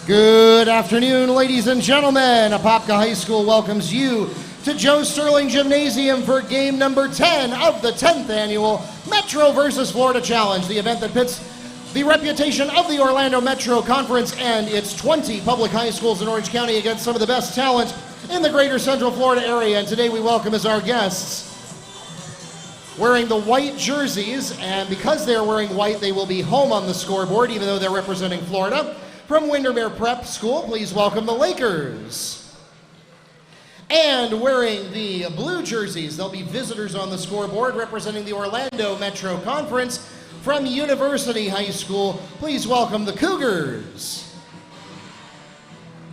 Good afternoon, ladies and gentlemen. Apopka High School welcomes you to Joe Sterling Gymnasium for game number 10 of the 10th annual Metro vs. Florida Challenge, the event that pits the reputation of the Orlando Metro Conference and its 20 public high schools in Orange County against some of the best talent in the greater Central Florida area. And today we welcome as our guests, wearing the white jerseys, and because they're wearing white, they will be home on the scoreboard, even though they're representing Florida. From Windermere Prep School, please welcome the Lakers. And wearing the blue jerseys, they'll be visitors on the scoreboard, representing the Orlando Metro Conference. From University High School, please welcome the Cougars.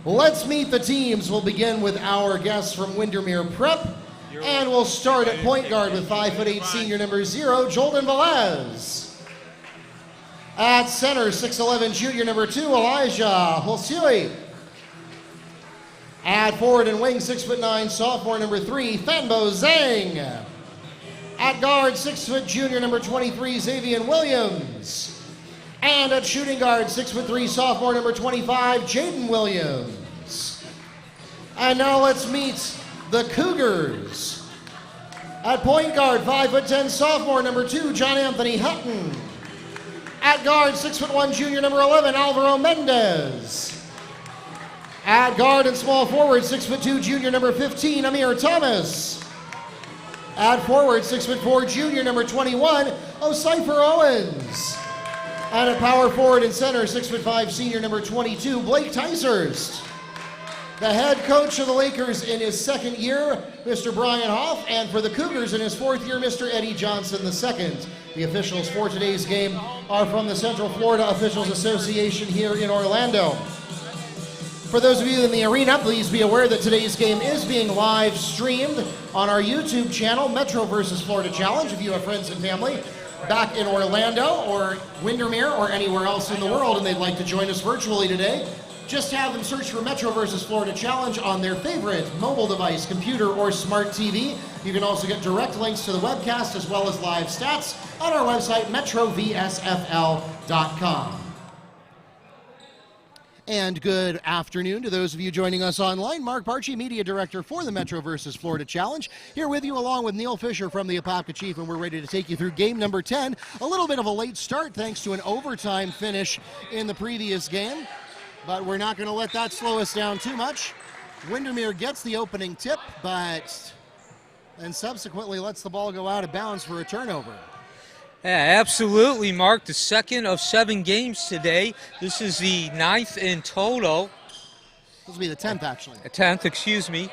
Let's meet the teams. We'll begin with our guests from Windermere Prep. And we'll start at point guard with 5'8" senior number 0, Jayden Velez. At center, 6'11" junior number 2, Elijah Ocypher. At forward and wing, 6'9", sophomore number 3, Fanbo Zeng. At guard, 6' junior number 23, Zavien Williams. And at shooting guard, 6'3", sophomore number 25, Jayden Williams. And now let's meet the Cougars. At point guard, 5'10", sophomore number 2, John Anthony Hutton. At guard, 6'1", junior number 11, Alvaro Mendez. At guard and small forward, 6'2", junior number 15, Amir Thomas. At forward, 6'4", junior number 21, Ocypher Owens. And at power forward and center, 6'5", senior number 22, Blake Ticehurst. The head coach of the Lakers in his second year, Mr. Brian Hoff, and for the Cougars in his fourth year, Mr. Eddie Johnson II. The officials for today's game are from the Central Florida Officials Association here in Orlando. For those of you in the arena, please be aware that today's game is being live streamed on our YouTube channel, Metro vs. Florida Challenge. If you have friends and family back in Orlando or Windermere or anywhere else in the world and they'd like to join us virtually today, just have them search for Metro vs. Florida Challenge on their favorite mobile device, computer, or smart TV. You can also get direct links to the webcast as well as live stats on our website, metrovsfl.com. And good afternoon to those of you joining us online. Mark Barchi, Media Director for the Metro vs. Florida Challenge, here with you along with Neil Fisher from the Apopka Chief, and we're ready to take you through game number 10. A little bit of a late start thanks to an overtime finish in the previous game, but we're not going to let that slow us down too much. Windermere gets the opening tip, but then subsequently lets the ball go out of bounds for a turnover. Yeah, absolutely, Mark. The second of 7 games today. This is the 9th in total. This will be the 10th, actually. 10th, excuse me.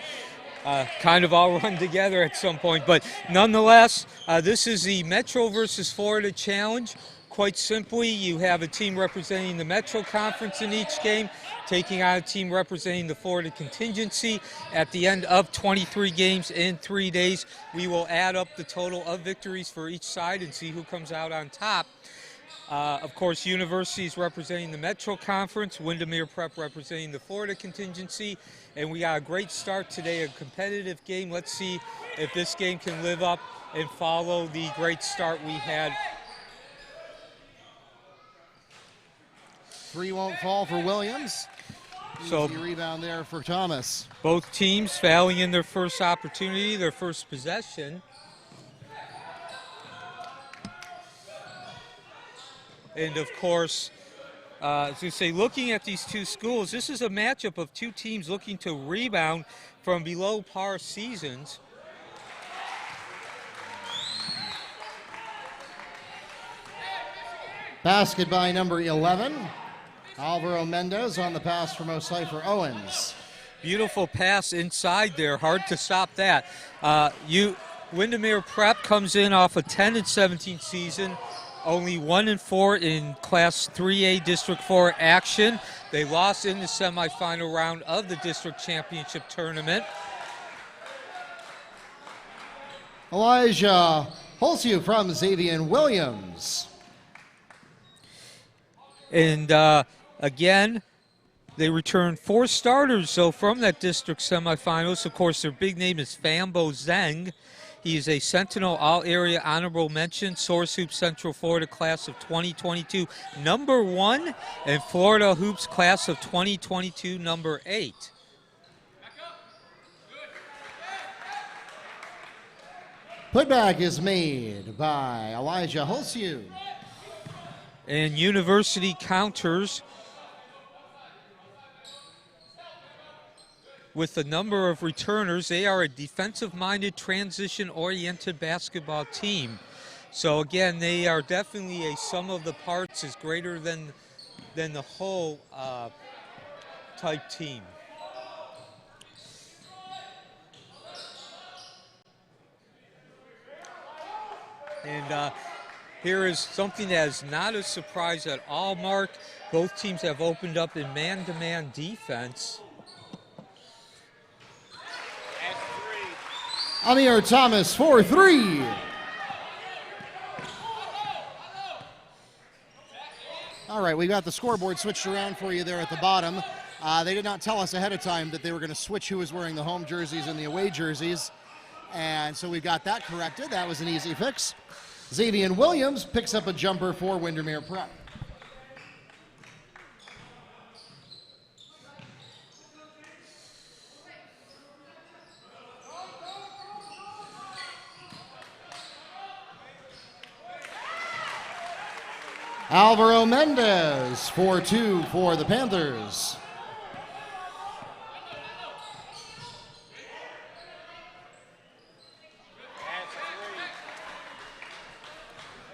Kind of all run together at some point. But nonetheless, this is the Metro vs. Florida Challenge. Quite simply, you have a team representing the Metro Conference in each game, taking on a team representing the Florida contingency. At the end of 23 games in 3 days, we will add up the total of victories for each side and see who comes out on top. Of course, University is representing the Metro Conference, Windermere Prep representing the Florida contingency, and we got a great start today, a competitive game. Let's see if this game can live up and follow the great start we had. 3 won't fall for Williams. So easy rebound there for Thomas. Both teams fouling in their first opportunity, their first possession. And of course, as we say, looking at these two schools, this is a matchup of two teams looking to rebound from below par seasons. Basket by number 11. Alvaro Mendez on the pass from Ocypher Owens. Beautiful pass inside there. Hard to stop that. Windermere Prep comes in off a 10-17 season. Only 1-4 in Class 3A District 4 action. They lost in the semifinal round of the district championship tournament. Elijah Ocypher from Zavien Williams. And again, they returned 4 starters, so from that district semifinals. Of course, their big name is Fanbo Zeng. He is a Sentinel All-Area Honorable Mention, Source Hoops Central Florida class of 2022, number 1, and Florida Hoops class of 2022, number 8. Putback is made by Elijah Hulsiu. And University counters with the number of returners. They are a defensive-minded, transition-oriented basketball team. So again, they are definitely a sum of the parts is greater than the whole type team. And here is something that is not a surprise at all, Mark. Both teams have opened up in man-to-man defense. Amir Thomas for 3. All right, we got the scoreboard switched around for you there at the bottom. They did not tell us ahead of time that they were going to switch who was wearing the home jerseys and the away jerseys. And so we've got that corrected. That was an easy fix. Zavien Williams picks up a jumper for Windermere Prep. Alvaro Mendez, 4-2 for the Panthers.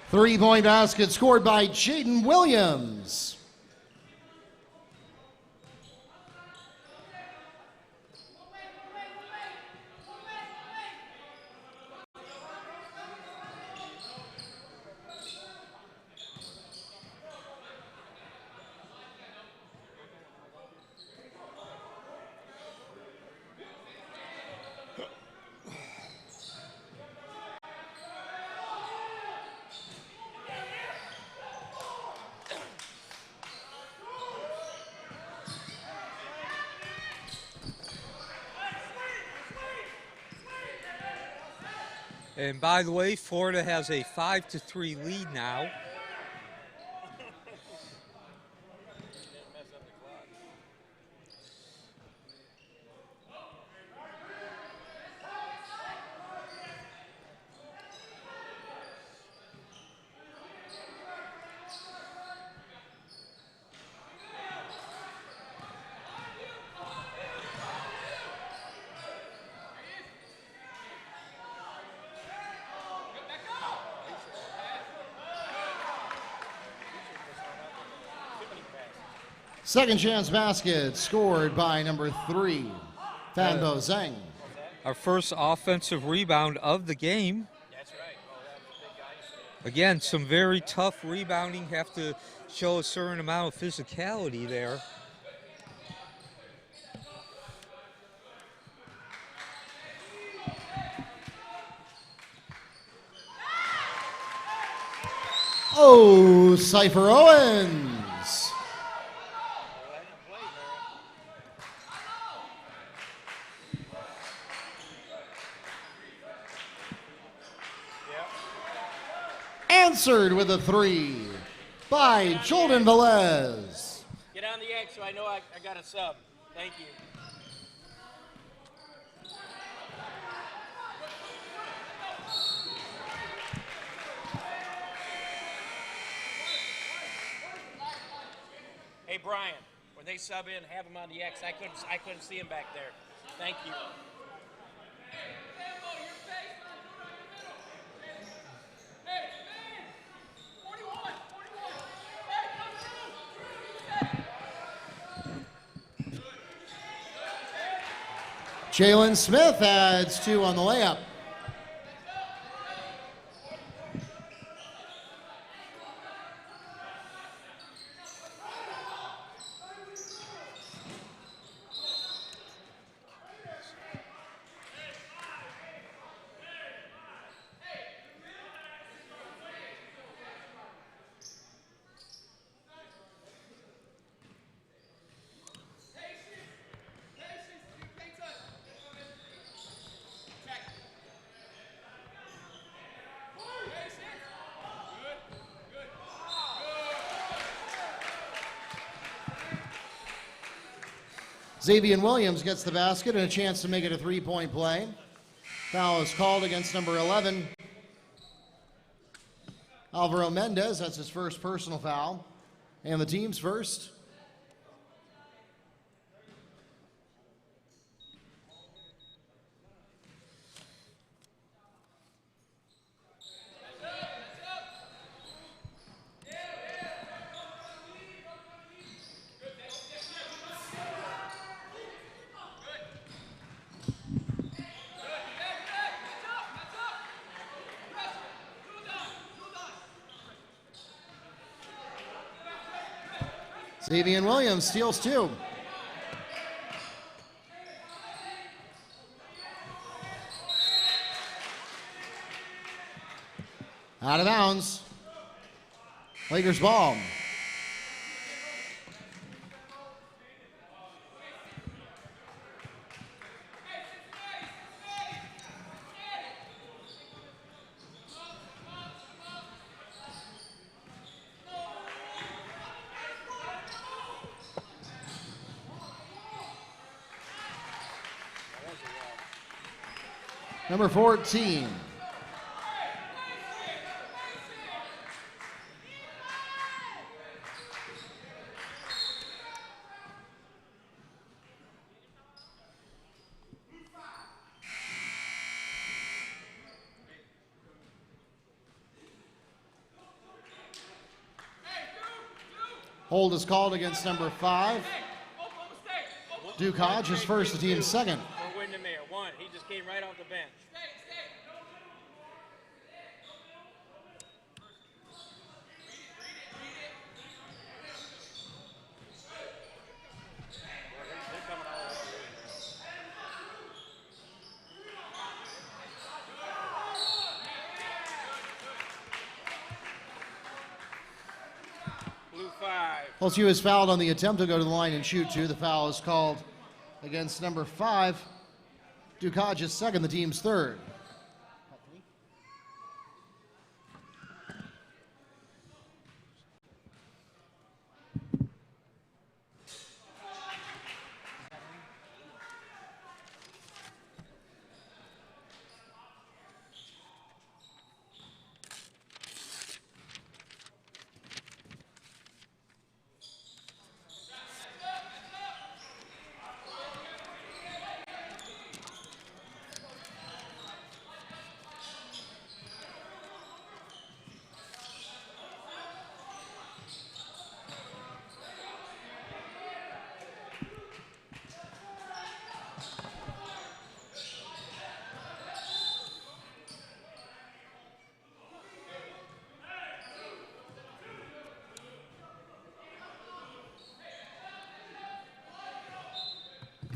Three-point basket scored by Jayden Williams. And by the way, Florida has a 5-3 lead now. Second chance basket scored by number 3, Fanbo Zeng. Our first offensive rebound of the game. That's right. Oh, that was a big guy. Again, some very tough rebounding. Have to show a certain amount of physicality there. Ocypher Owens. Answered with a 3 by Jayden Velez. Get on the X so I know I got a sub. Thank you. Hey Brian, when they sub in, have him on the X. I couldn't see him back there. Thank you. Jalen Smith adds 2 on the layup. Zavien Williams gets the basket and a chance to make it a three-point play. Foul is called against number 11. Alvaro Mendez, that's his first personal foul. And the team's first. Zavien Williams steals two. Out of bounds. Lakers ball. Number 14. Hold is called against number 5. Duke Hodge is first, the team's second. For Windermere, one. He just came right off the bench. LSU is fouled on the attempt to go to the line and shoot two. The foul is called against number 5. Duke Hodge is second, the team's third.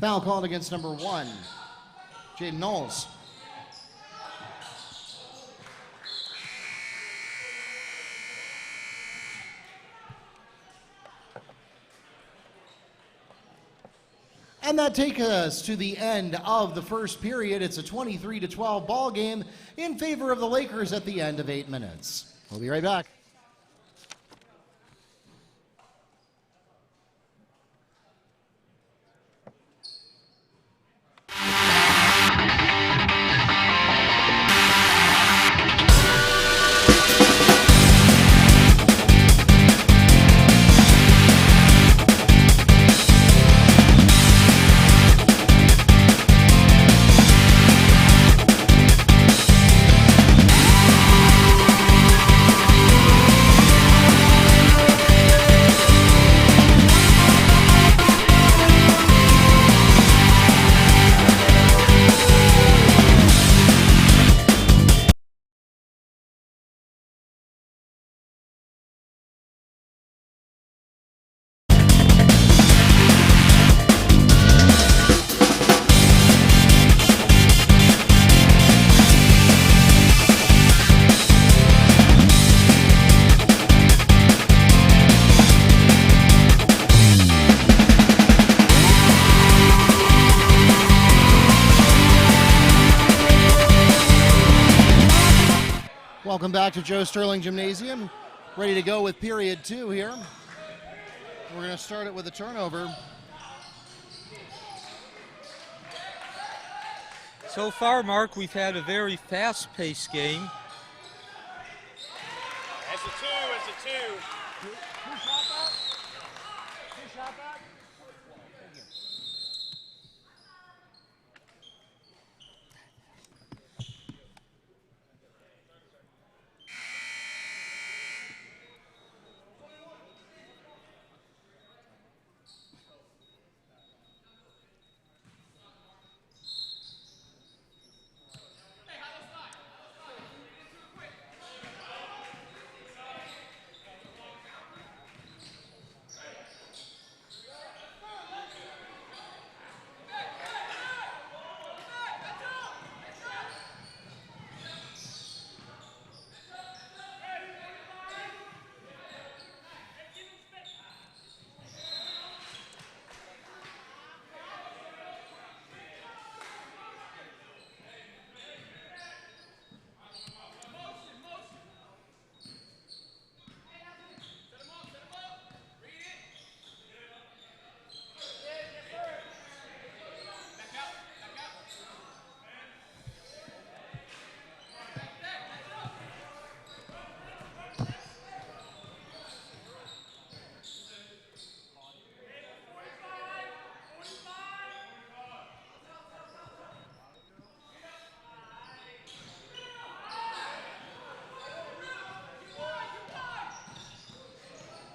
Foul called against number 1, Jaden Knowles. And that takes us to the end of the first period. It's a 23-12 ball game in favor of the Lakers at the end of 8 minutes. We'll be right back. Welcome back to Joe Sterling Gymnasium. Ready to go with period 2 here. We're going to start it with a turnover. So far, Mark, we've had a very fast-paced game. That's a two, it's a two.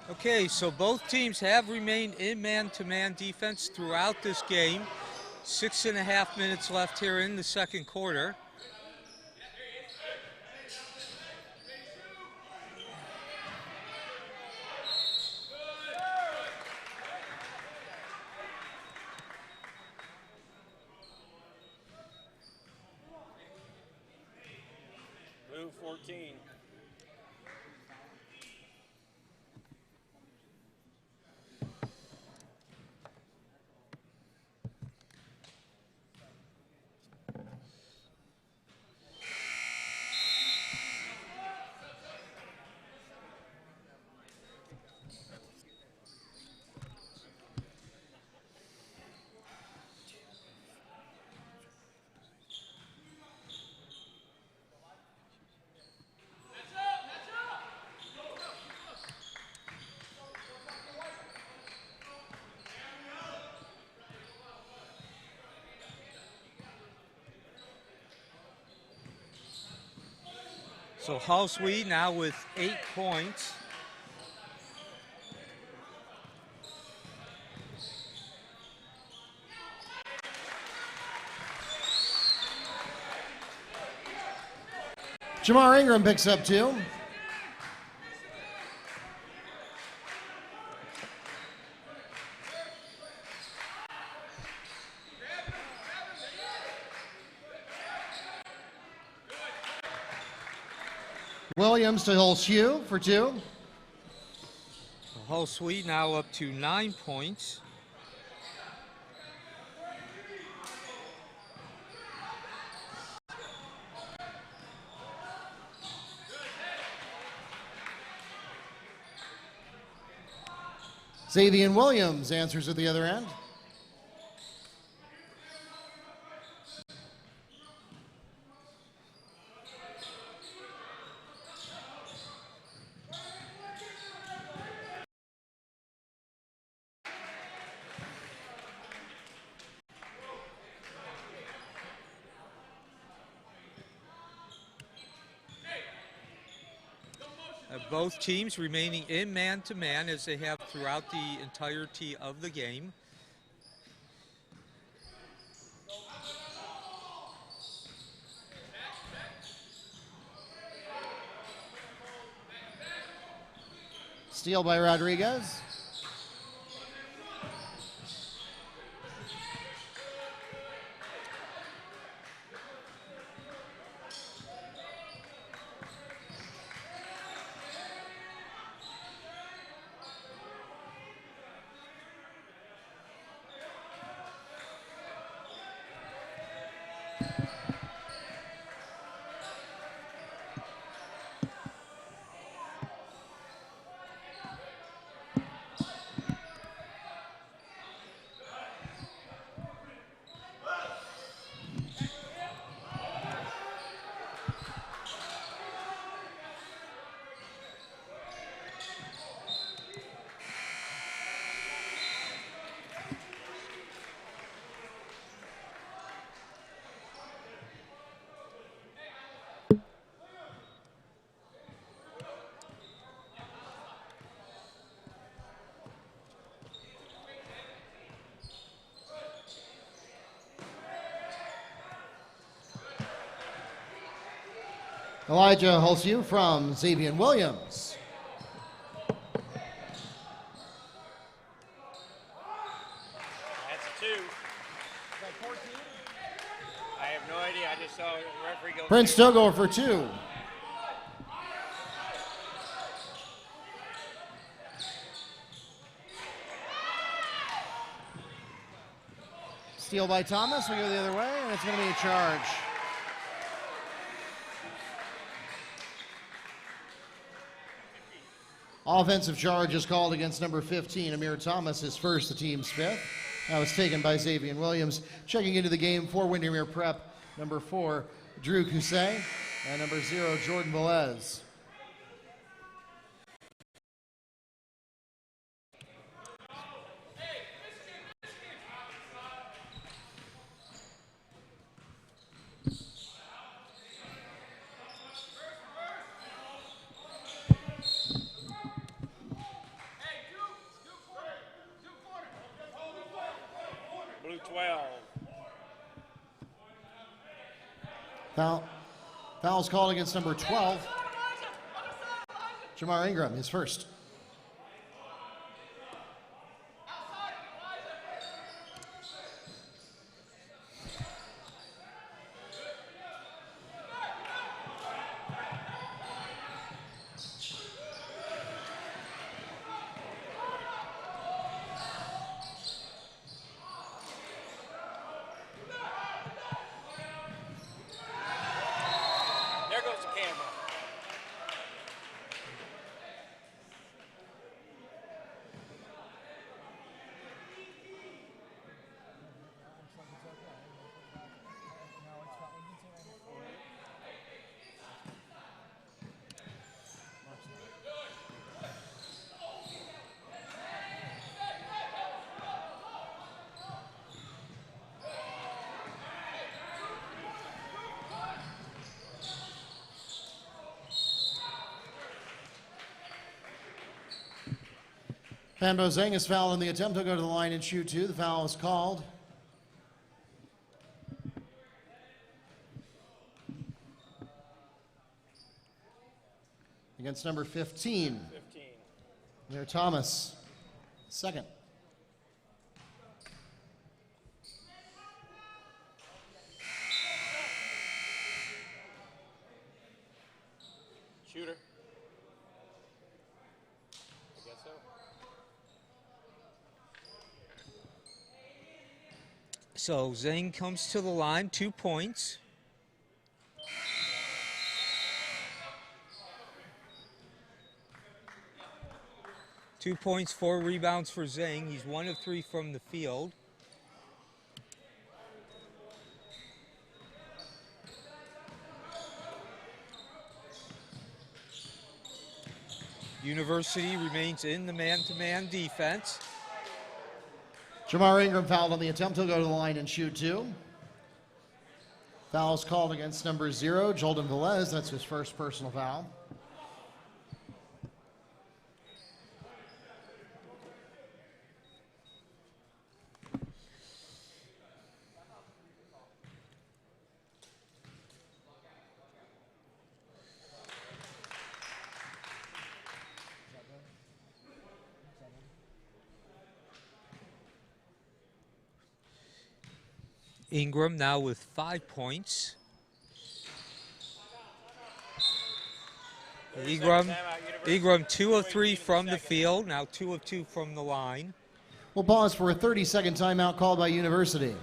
Okay, so both teams have remained in man-to-man defense throughout this game. 6.5 minutes left here in the second quarter. Blue 14. So Halsey now with 8 points. Jamar Ingram picks up 2. Williams to Holshew for 2. Halsey now up to 9 points. Zavien Williams answers at the other end. Both teams remaining in man-to-man as they have throughout the entirety of the game. Steal by Rodriguez. Elijah Hulsu from Zavien Williams. That's a 2. I have no idea. I just saw the referee go. Prince Togo for 2. Steal by Thomas. We go the other way, and it's going to be a charge. Offensive charge is called against number 15, Amir Thomas, his first, the team's 5th. That was taken by Zavien Williams. Checking into the game for Windermere Prep, number 4, Drew Cousset, and number 0, Jordan Velez. Blue 12. Foul's called against number 12, Jamar Ingram, his first. There goes the camera. Fanbo Zeng is fouled in the attempt to go to the line and shoot 2. The foul is called. Against number 15, 15. Amir Thomas, second. Shooter. I guess so. So Zeng comes to the line, 2 points. Two points, 4 rebounds for Zeng. He's 1 of 3 from the field. University remains in the man-to-man defense. Jamar Ingram fouled on the attempt. He'll go to the line and shoot 2. Foul is called against number 0, Jordan Velez. That's his first personal foul. Ingram now with 5 points. Ingram 2 of 3 from the field, now 2 of 2 from the line. We'll pause for a 30-second timeout called by University.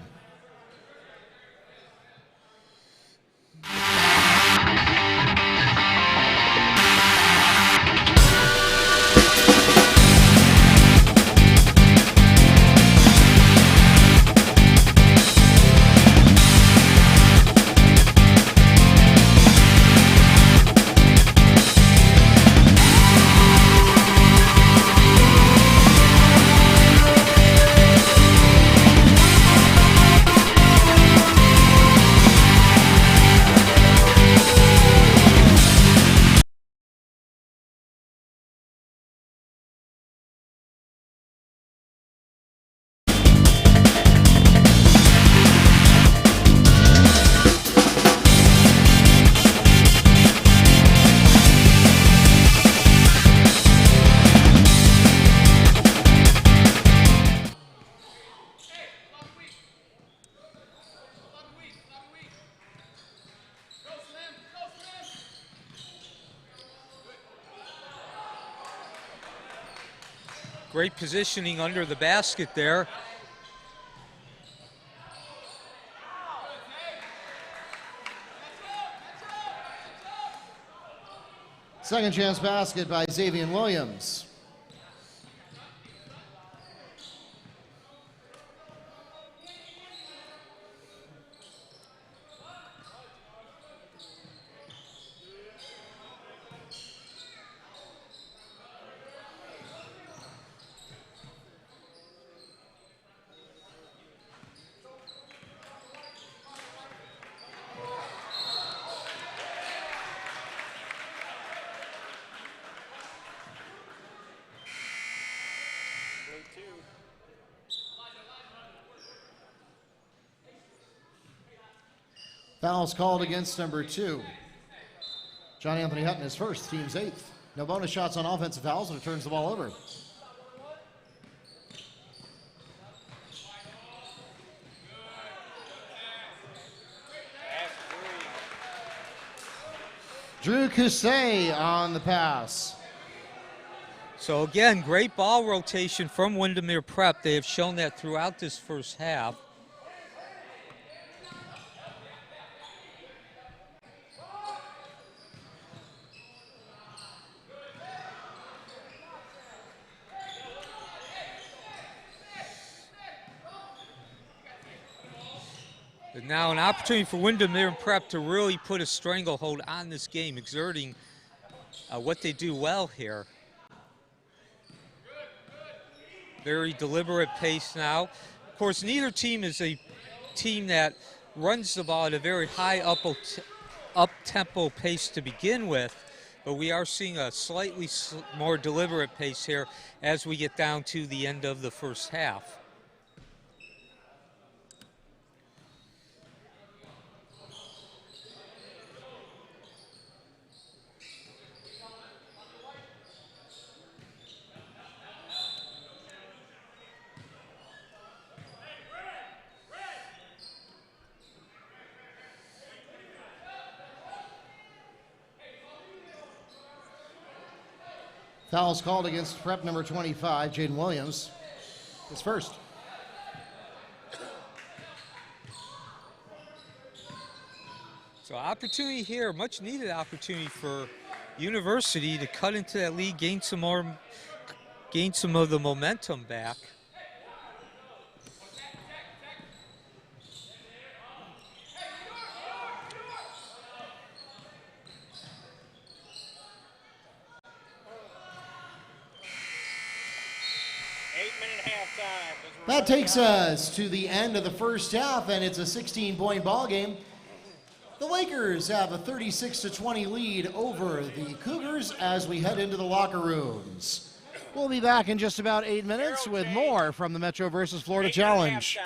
Great positioning under the basket there. Second chance basket by Zavien Williams. Fouls called against number 2. John Anthony Hutton is first, team's 8th. No bonus shots on offensive fouls, and it turns the ball over. Drew Cousset on the pass. So again, great ball rotation from Windermere Prep. They have shown that throughout this first half. And now an opportunity for Windermere Prep to really put a stranglehold on this game, exerting what they do well here. Very deliberate pace now. Of course, neither team is a team that runs the ball at a very high up-tempo pace to begin with, but we are seeing a slightly more deliberate pace here as we get down to the end of the first half. Fouls called against Prep number 25, Jayden Williams is first. So opportunity here, much needed opportunity for University to cut into that lead, gain some of the momentum back. That takes us to the end of the first half, and it's a 16-point ball game. The Lakers have a 36-20 lead over the Cougars as we head into the locker rooms. We'll be back in just about 8 minutes with more from the Metro versus Florida Challenge.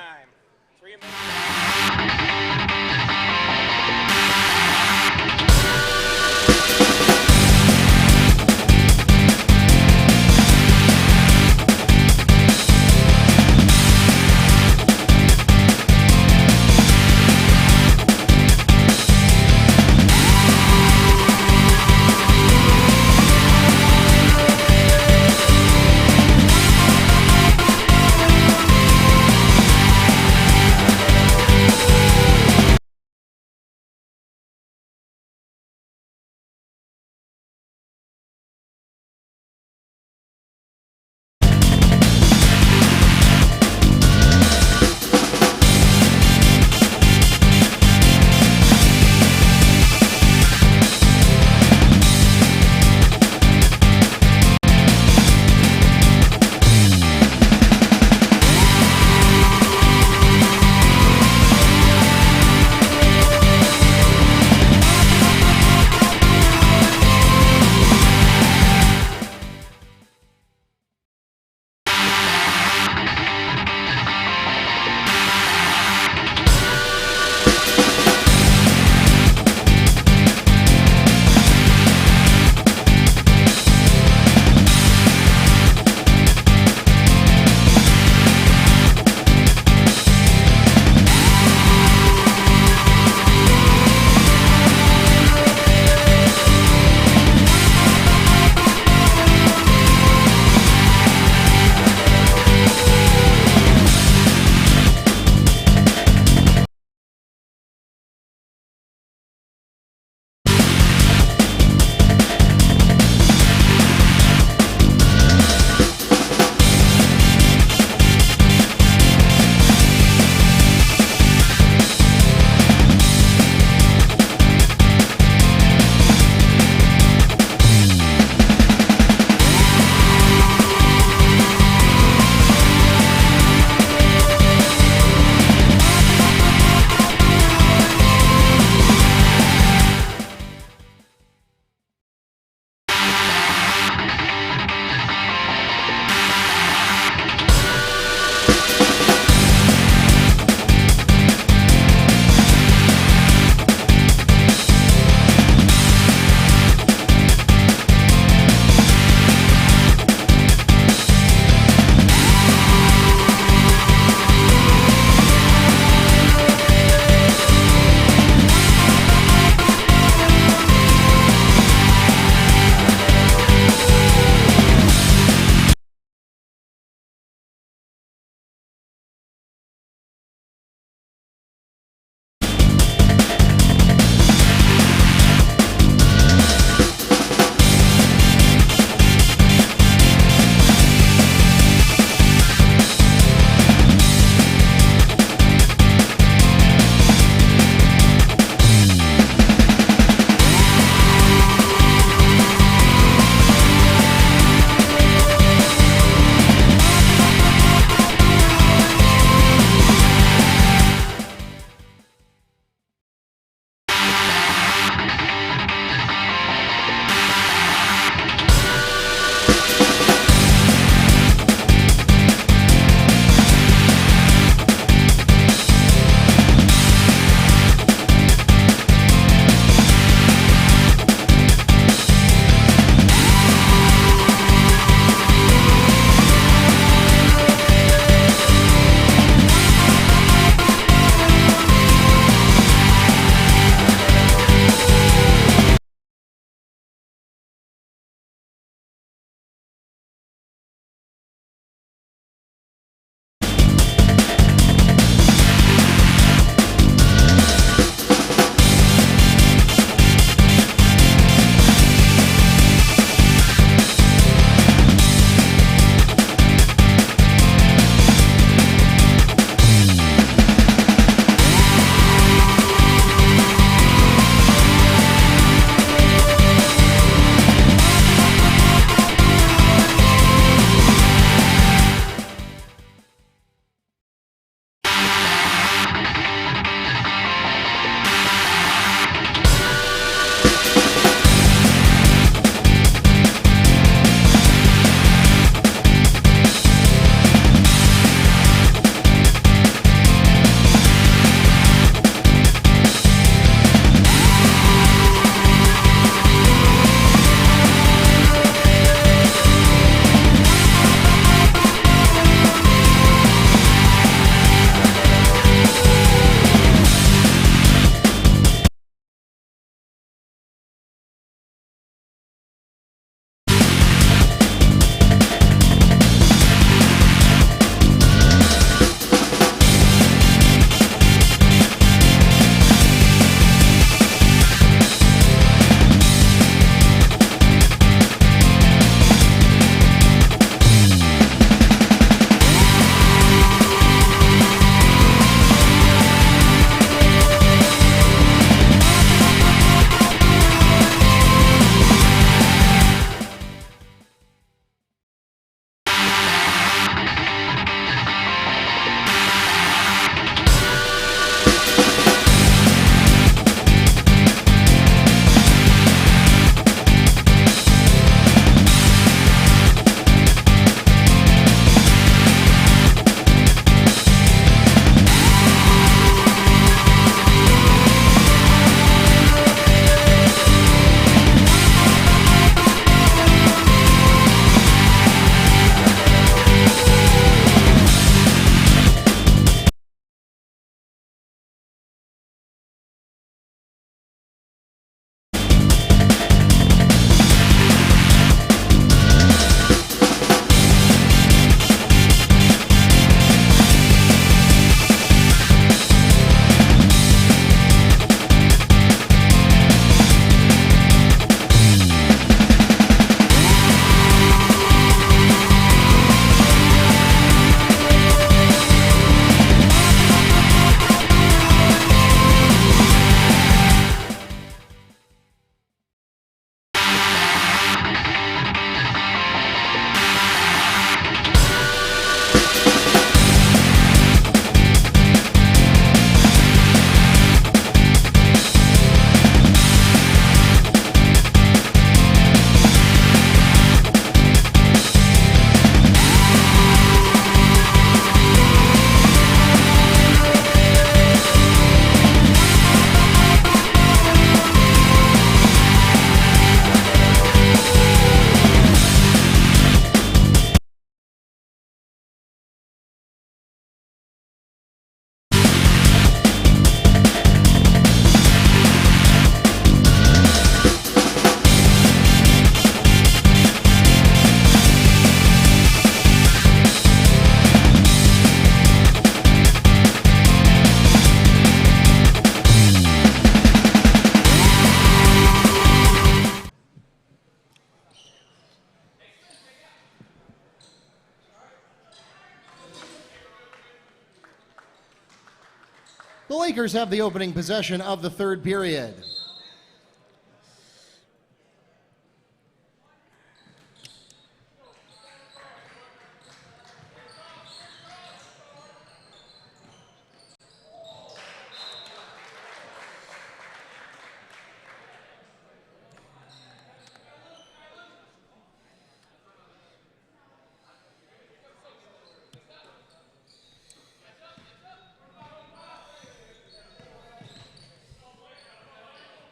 The Lakers have the opening possession of the third period.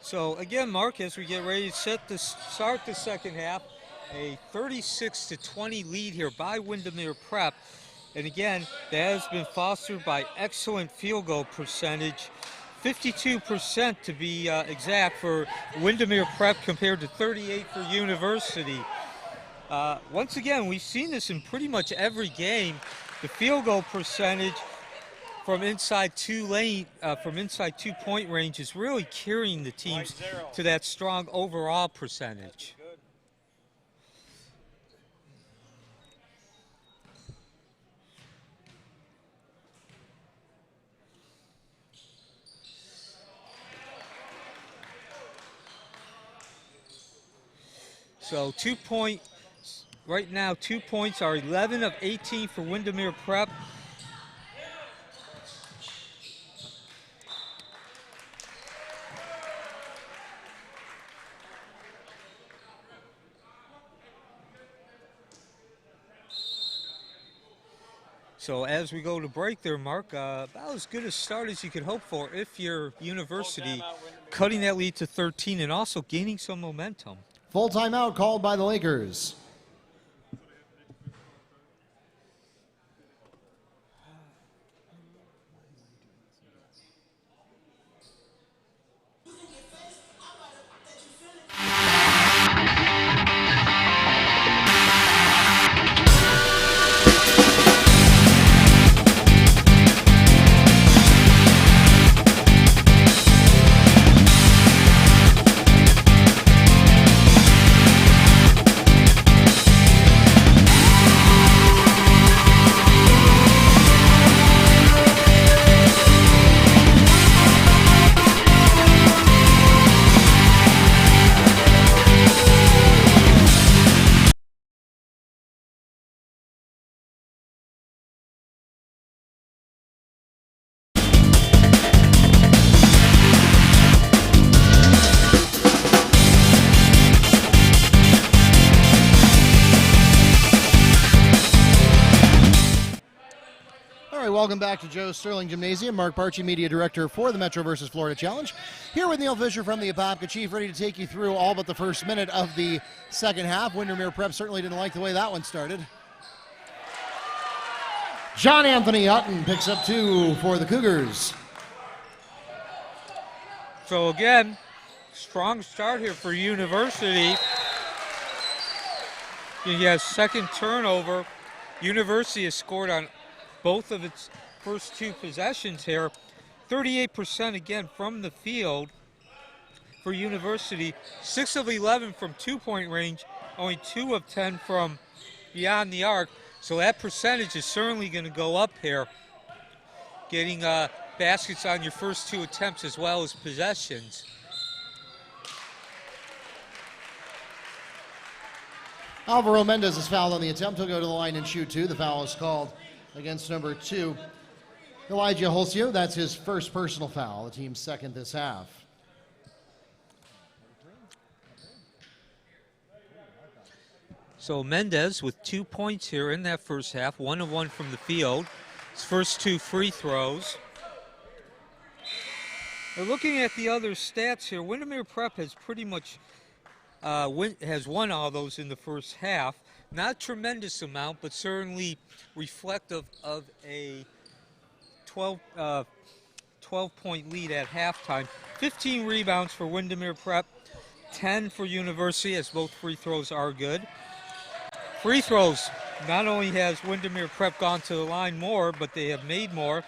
So again, Mark, as we get ready to start the second half, a 36-20 lead here by Windermere Prep. And again, that has been fostered by excellent field goal percentage, 52% to be exact for Windermere Prep compared to 38 for University. Once again, we've seen this in pretty much every game. The field goal percentage from inside 2-point range is really carrying the teams to that strong overall percentage. So 2 points, right now 2 points are 11 of 18 for Windermere Prep. So as we go to break there, Mark, about as good a start as you could hope for if you're University, cutting that lead to 13 and also gaining some momentum. Full timeout called by the Lakers. Welcome back to Joe Sterling Gymnasium. Mark Barchi, Media Director for the Metro vs. Florida Challenge. Here with Neil Fisher from the Apopka Chief, ready to take you through all but the first minute of the second half. Windermere Prep certainly didn't like the way that one started. John Anthony Hutton picks up 2 for the Cougars. So again, strong start here for University. He has second turnover. University has scored on both of its first 2 possessions here. 38% again from the field for University. 6 of 11 from 2-point range, only 2 of 10 from beyond the arc. So that percentage is certainly going to go up here. Getting baskets on your first 2 attempts as well as possessions. Alvaro Mendez is fouled on the attempt. He'll go to the line and shoot 2. The foul is called against number 2, Elijah Holsio. That's his first personal foul, the team's second this half. So Mendez with 2 points here in that first half, 1 of 1 from the field. His first 2 free throws. We're looking at the other stats here. Windermere Prep has pretty much has won all those in the first half. Not a tremendous amount, but certainly reflective of a 12-point lead at halftime. 15 rebounds for Windermere Prep, 10 for University, as both free throws are good. Free throws, not only has Windermere Prep gone to the line more, but they have made more.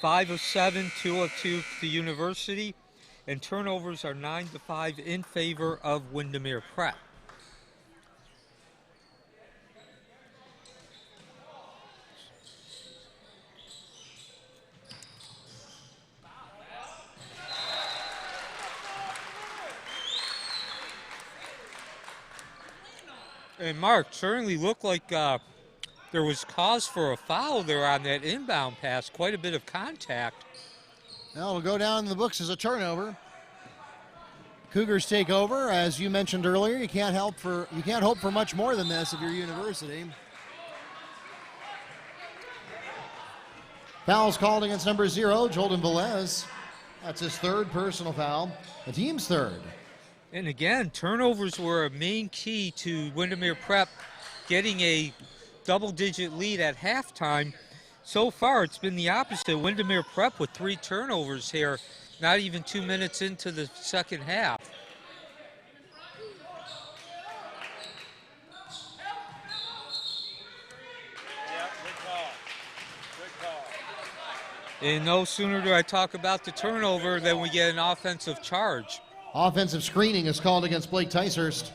5 of 7, 2 of 2 to University, and turnovers are 9-5 in favor of Windermere Prep. And Mark, certainly looked like there was cause for a foul there on that inbound pass. Quite a bit of contact. Now it'll go down in the books as a turnover. Cougars take over, as you mentioned earlier. You can't hope for much more than this if you're University. Foul's called against number 0, Jayden Velez. That's his 3rd personal foul, the team's 3rd. And again, turnovers were a main key to Windermere Prep getting a double-digit lead at halftime. So far, it's been the opposite. Windermere Prep with 3 turnovers here, not even 2 minutes into the second half. And no sooner do I talk about the turnover than we get an offensive charge. Offensive screening is called against Blake Ticehurst.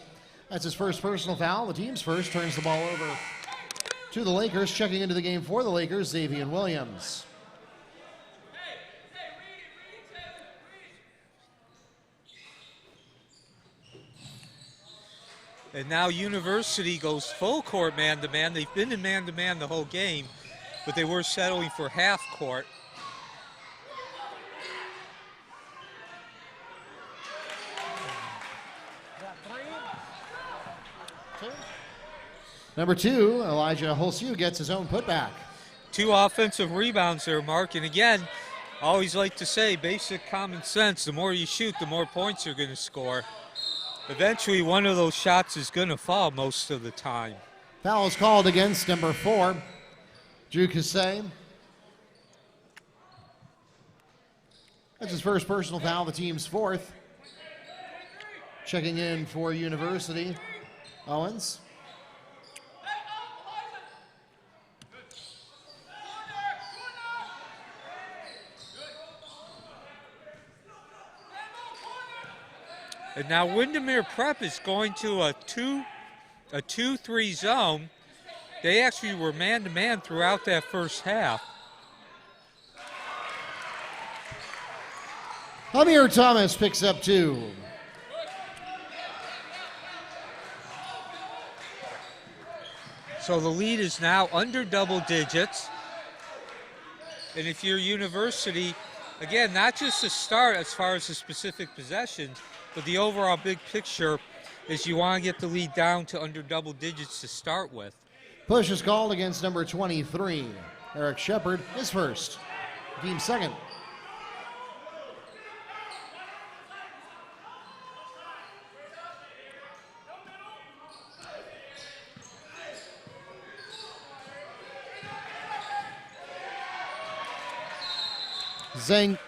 That's his 1st personal foul. The team's 1st, turns the ball over to the Lakers. Checking into the game for the Lakers, Zavien Williams. And now University goes full court man-to-man. They've been in man-to-man the whole game, but they were settling for half court. Number 2, Elijah Holsiu gets his own putback. 2 offensive rebounds there, Mark. And again, I always like to say basic common sense. The more you shoot, the more points you're going to score. Eventually, one of those shots is going to fall most of the time. Foul is called against number 4, Drew Cassay. That's his 1st personal foul, the team's 4th. Checking in for University, Owens. And now Windermere Prep is going to a 2-3 zone. They actually were man-to-man throughout that first half. Amir Thomas picks up 2. So the lead is now under double digits. And if you're University, again, not just the start as far as the specific possessions, but the overall big picture is you want to get the lead down to under double digits to start with. Push is called against number 23, Eric Shepard, his 1st, team 2nd. Zeng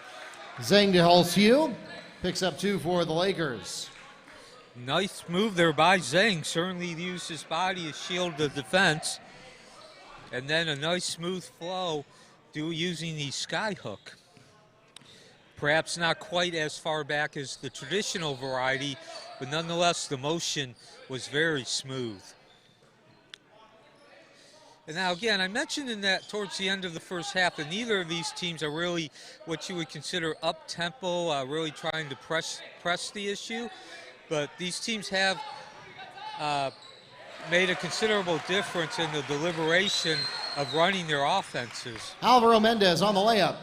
to Holsiu. Picks up 2 for the Lakers. Nice move there by Zeng. Certainly used his body to shield the defense. And then a nice smooth flow using the sky hook. Perhaps not quite as far back as the traditional variety, but nonetheless the motion was very smooth. And now again, I mentioned in that towards the end of the first half that neither of these teams are really what you would consider up-tempo, really trying to press the issue. But these teams have made a considerable difference in the deliberation of running their offenses. Alvaro Mendez on the layup.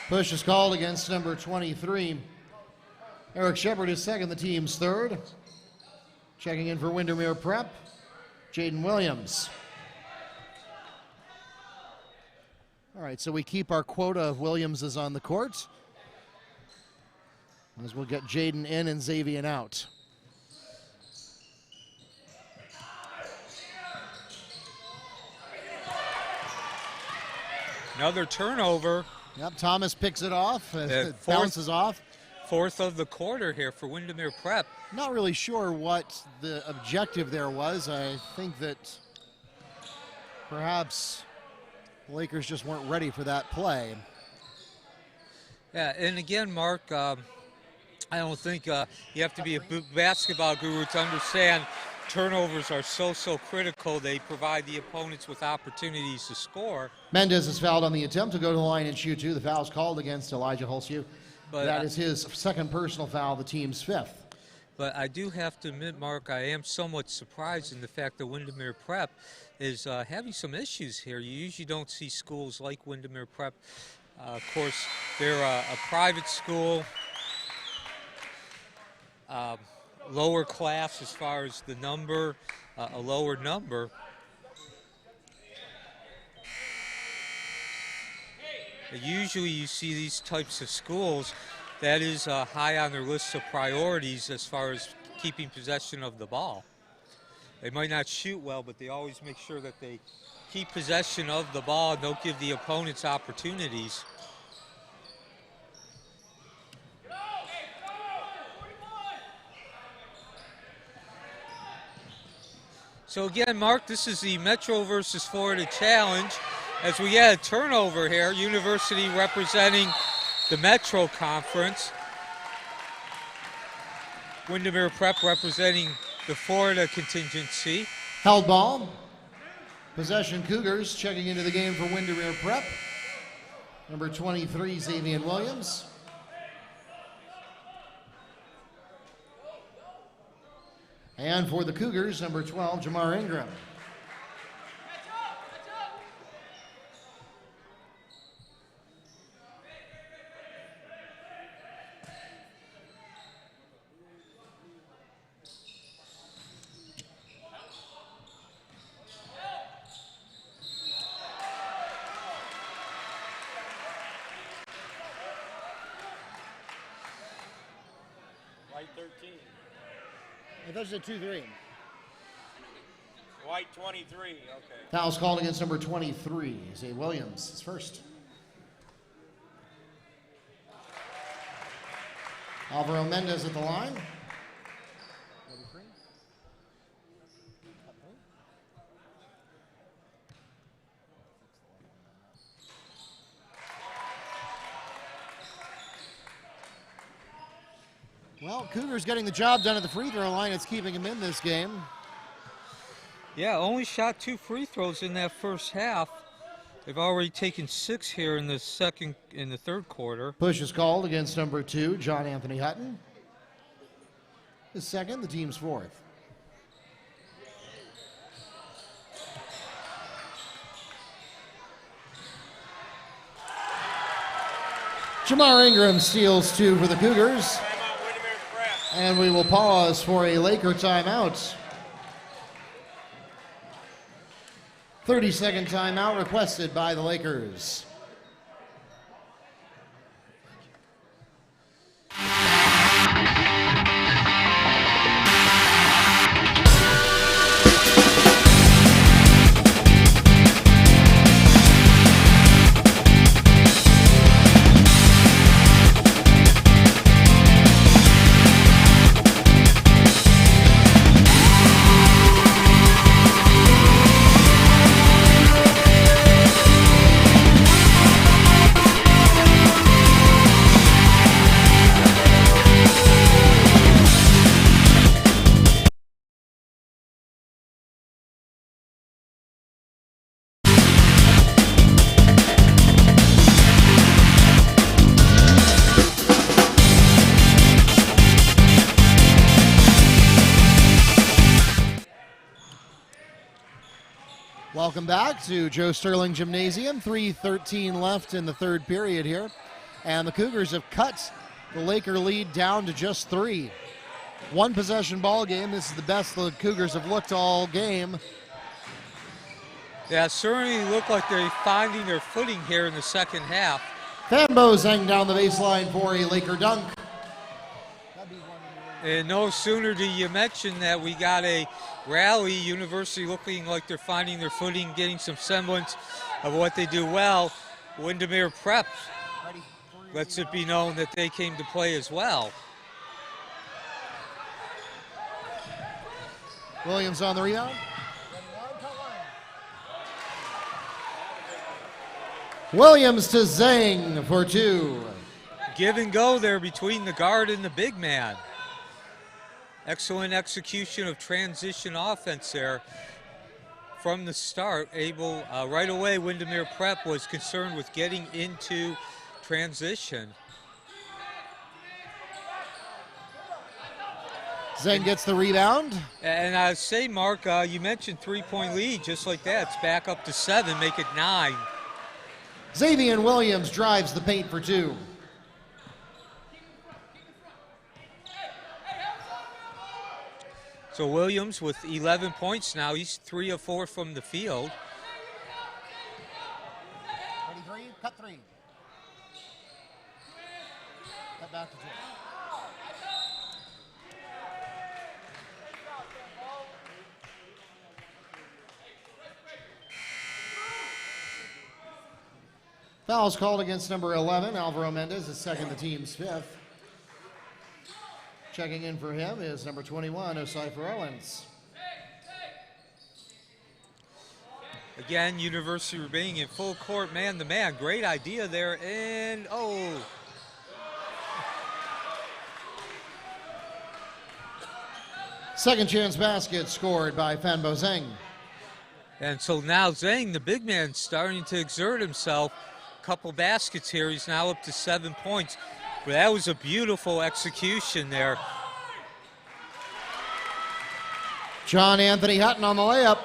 Push is called against number 23. Eric Shepard is 2nd, the team's 3rd. Checking in for Windermere Prep, Jayden Williams. All right, so we keep our quota of Williamses on the court, as we'll get Jaden in and Zavien out. Another turnover. Yep, Thomas picks it off, it bounces off. 4th of the quarter here for Windermere Prep. Not really sure what the objective there was. I think that perhaps the Lakers just weren't ready for that play. Yeah, and again, Mark, I don't think you have to be a basketball guru to understand turnovers are so critical. They provide the opponents with opportunities to score. Mendez is fouled on the attempt to go to the line and shoot two. The foul's called against Elijah Hulsew. But that is his second personal foul, the team's fifth. But I do have to admit, Mark, I am somewhat surprised in the fact that Windermere Prep is having some issues here. You usually don't see schools like Windermere Prep. Of course, they're a private school, lower class as far as the number, a lower number. Usually you see these types of schools, that is high on their list of priorities as far as keeping possession of the ball. They might not shoot well, but they always make sure that they keep possession of the ball and don't give the opponents opportunities. So again, Mark, this is the Metro versus Florida Challenge. As we get a turnover here, University representing the Metro Conference. Windermere Prep representing the Florida contingency. Held ball. Possession Cougars checking into the game for Windermere Prep. Number 23, Zavien Williams. And for the Cougars, number 12, Jamar Ingram. White 13. I thought you said 2-3. White 23, okay. Foul's called against number 23, Zavien Williams is first. Alvaro Mendez at the line. Well, Cougars getting the job done at the free throw line. It's keeping him in this game. Yeah, only shot 2 free throws in that first half. They've already taken 6 here in the third quarter. Push is called against number 2, John Anthony Hutton. His second, the team's fourth. Jamar Ingram steals 2 for the Cougars. And we will pause for a Laker timeout. 30-second timeout requested by the Lakers. Welcome back to Joe Sterling Gymnasium. 3:13 left in the third period here. And the Cougars have cut the Laker lead down to just 3. One possession ball game. This is the best the Cougars have looked all game. Yeah, certainly look like they're finding their footing here in the second half. Fanbo Zeng down the baseline for a Laker dunk. And no sooner do you mention that we got a rally, University looking like they're finding their footing, getting some semblance of what they do well. Windermere Prep lets it be known that they came to play as well. Williams on the rebound. Williams to Zeng for 2. Give and go there between the guard and the big man. Excellent execution of transition offense there from the start. Able right away, Windermere Prep was concerned with getting into transition. Zeng gets the rebound. And I say, Mark, you mentioned 3-point lead. Just like that, it's back up to 7, make it 9. Zavien Williams drives the paint for 2. So Williams with 11 points now. He's 3 of 4 from the field. 33, cut 3. Cut back to 2. Fouls called against number 11, Alvaro Mendez, is second, the team's 5th. Checking in for him is number 21, Ocypher Owens. Again, University remaining in full court, man-to-man. Great idea there, and oh. Second chance basket scored by Fanbo Zeng. And so now Zeng, the big man, starting to exert himself. Couple baskets here, he's now up to 7 points. But that was a beautiful execution there. John Anthony Hutton on the layup.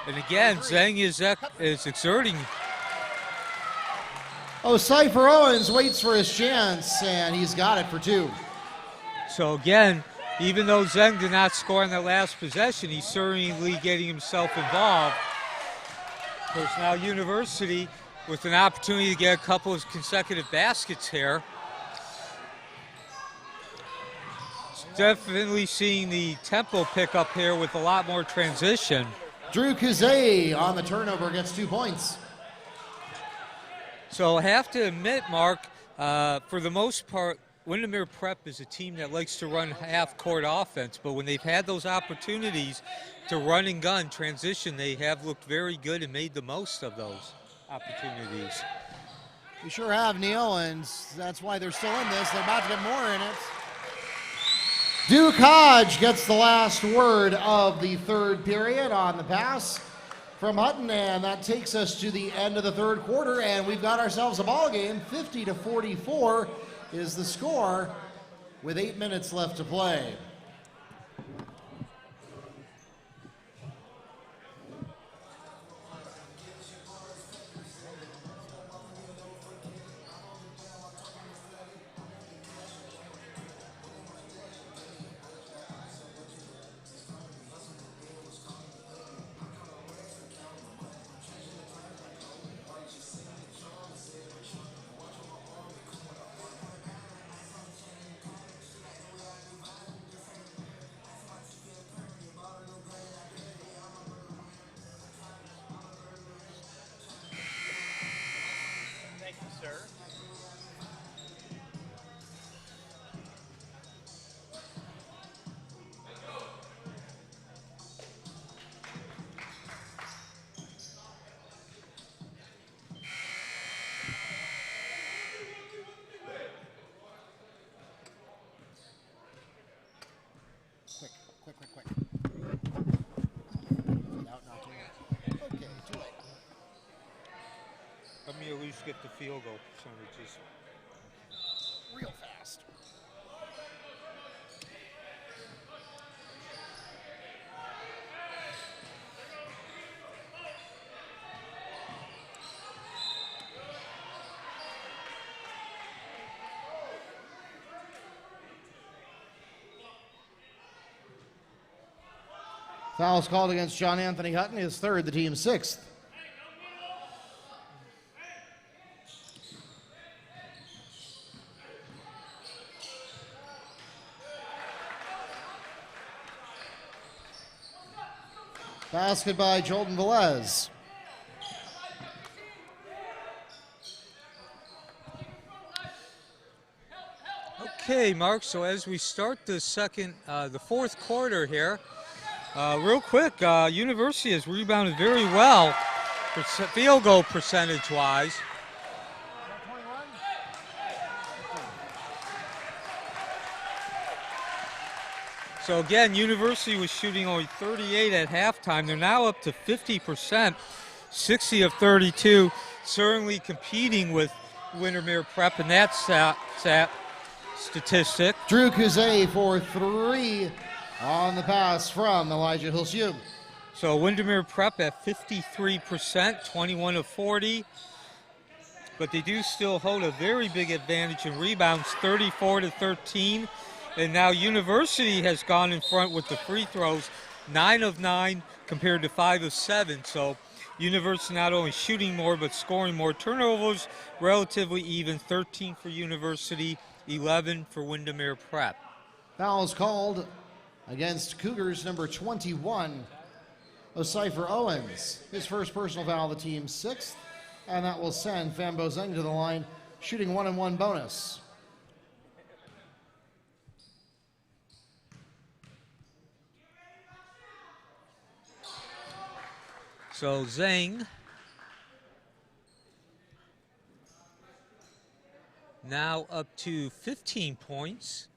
And again, Zeng is exerting. Ocypher Owens waits for his chance, and he's got it for 2. So again, even though Zeng did not score on that last possession, he's certainly getting himself involved. Of course, now University with an opportunity to get a couple of consecutive baskets here. Definitely seeing the tempo pick up here with a lot more transition. Drew Kuzay on the turnover gets 2 points. So I have to admit, Mark, for the most part, Windermere Prep is a team that likes to run half-court offense, but when they've had those opportunities to run and gun, transition, they have looked very good and made the most of those opportunities. We sure have, Neil, and that's why they're still in this. They're about to get more in it. Duke Hodge gets the last word of the third period on the pass from Hutton, and that takes us to the end of the third quarter, and we've got ourselves a ball game. 50-44 is the score with 8 minutes left to play. Thank you, sir. Quick. Out, not too late. Okay, too late. Let me at least get the field goal percentages. Real fast. Fouls called against John Anthony Hutton, his third, the team's 6th. Basket by Jayden Velez. Okay, Mark, so as we start the fourth quarter here, Real quick, University has rebounded very well, field goal percentage-wise. So again, University was shooting only 38 at halftime. They're now up to 50%, 60 of 32, certainly competing with Windermere Prep in that statistic. Drew Kuzay for 3 on the pass from Elijah Hilshu. So Windermere Prep at 53%, 21 of 40. But they do still hold a very big advantage in rebounds, 34 to 13. And now University has gone in front with the free throws, 9 of 9 compared to 5 of 7. So University not only shooting more but scoring more. Turnovers relatively even, 13 for University, 11 for Windermere Prep. Fouls called against Cougars number 21, Ocypher Owens. His first personal foul of the team's 6th, and that will send Fanbo Zeng to the line, shooting 1-and-1 bonus. So Zeng now up to 15 points,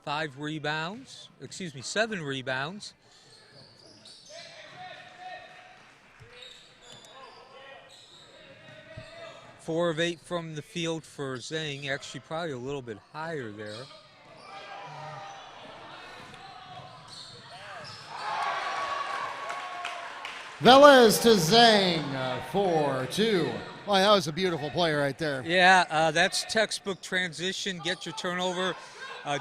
7 rebounds. 4 of 8 from the field for Zeng, actually probably a little bit higher there. Velez to Zeng for 2. Well, that was a beautiful play right there. Yeah, that's textbook transition, get your turnover.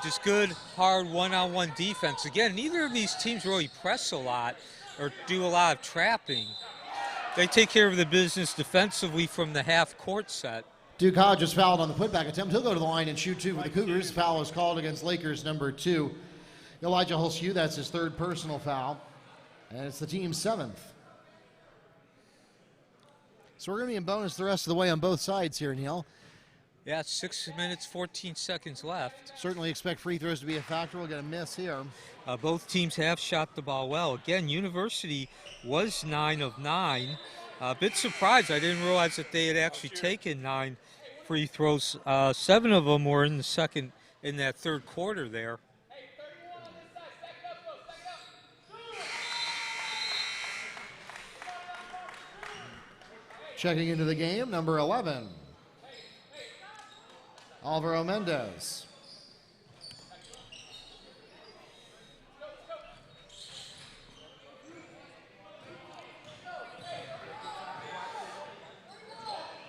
Just good, hard one-on-one defense. Again, neither of these teams really press a lot or do a lot of trapping. They take care of the business defensively from the half-court set. Duke Hodges fouled on the putback attempt. He'll go to the line and shoot 2 for the Cougars. Foul is called against Lakers number 2, Elijah Hilshu. That's his 3rd personal foul, and it's the team's 7th. So we're going to be in bonus the rest of the way on both sides here, Neil. Yeah, 6 minutes, 14 seconds left. Certainly expect free throws to be a factor. We'll get a miss here. Both teams have shot the ball well. Again, University was 9 of 9. A bit surprised. I didn't realize that they had actually taken 9 free throws. 7 of them were in that 3rd quarter there. Checking into the game, number 11, Alvaro Mendez.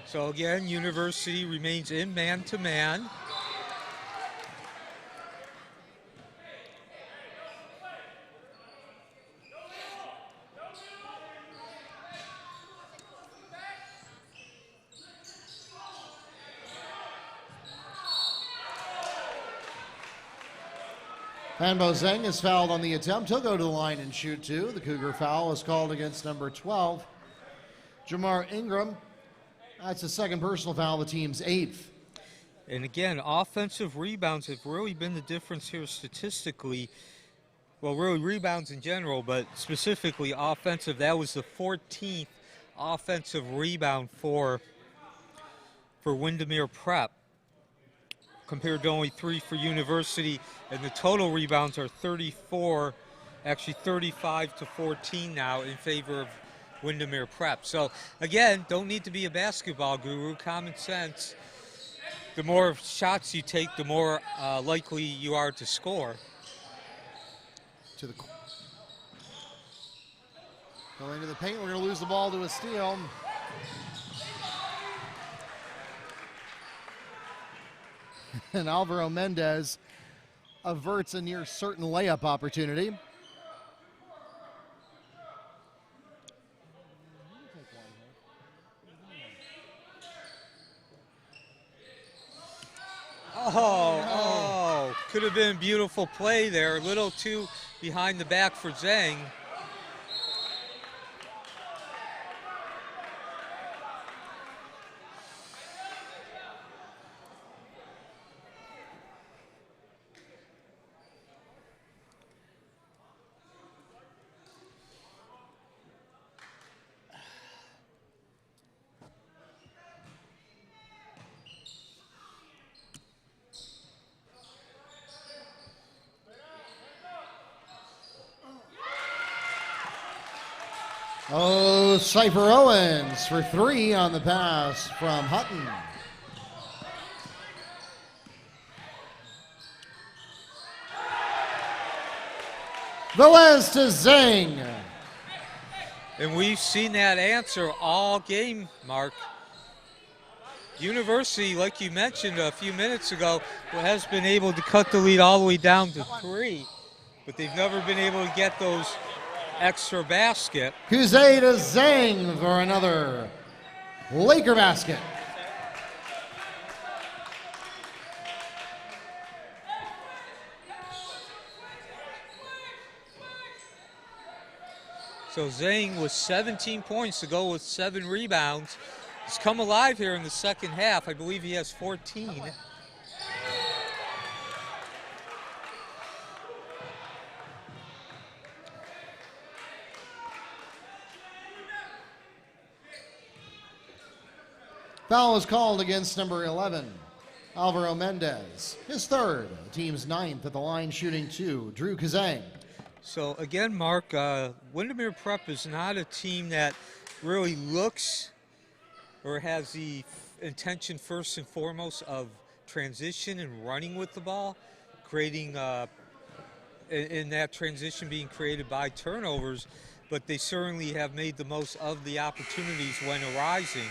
So again, University remains in man-to-man. Fanbo Zeng is fouled on the attempt. He'll go to the line and shoot 2. The Cougar foul is called against number 12, Jamar Ingram. That's the 2nd personal foul, the team's 8th. And again, offensive rebounds have really been the difference here statistically. Well, really rebounds in general, but specifically offensive. That was the 14th offensive rebound for Windermere Prep, compared to only 3 for University, and the total rebounds are 34, actually 35 to 14 now in favor of Windermere Prep. So again, don't need to be a basketball guru, common sense. The more shots you take, the more likely you are to score. Going into the paint, we're going to lose the ball to a steal. And Alvaro Mendez averts a near certain layup opportunity. Could have been a beautiful play there. A little too behind the back for Zeng. Ocypher Owens for 3 on the pass from Hutton. Velez to Zeng. And we've seen that answer all game, Mark. University, like you mentioned a few minutes ago, has been able to cut the lead all the way down to 3, but they've never been able to get those extra basket. Cougar to Zeng for another Laker basket. So Zeng with 17 points to go with 7 rebounds. He's come alive here in the second half. I believe he has 14. Foul is called against number 11, Alvaro Mendez. His third, the team's 9th at the line, shooting 2, Drew Kazang. So again, Mark, Windermere Prep is not a team that really looks or has the intention first and foremost of transition and running with the ball, creating, in that transition being created by turnovers, but they certainly have made the most of the opportunities when arising.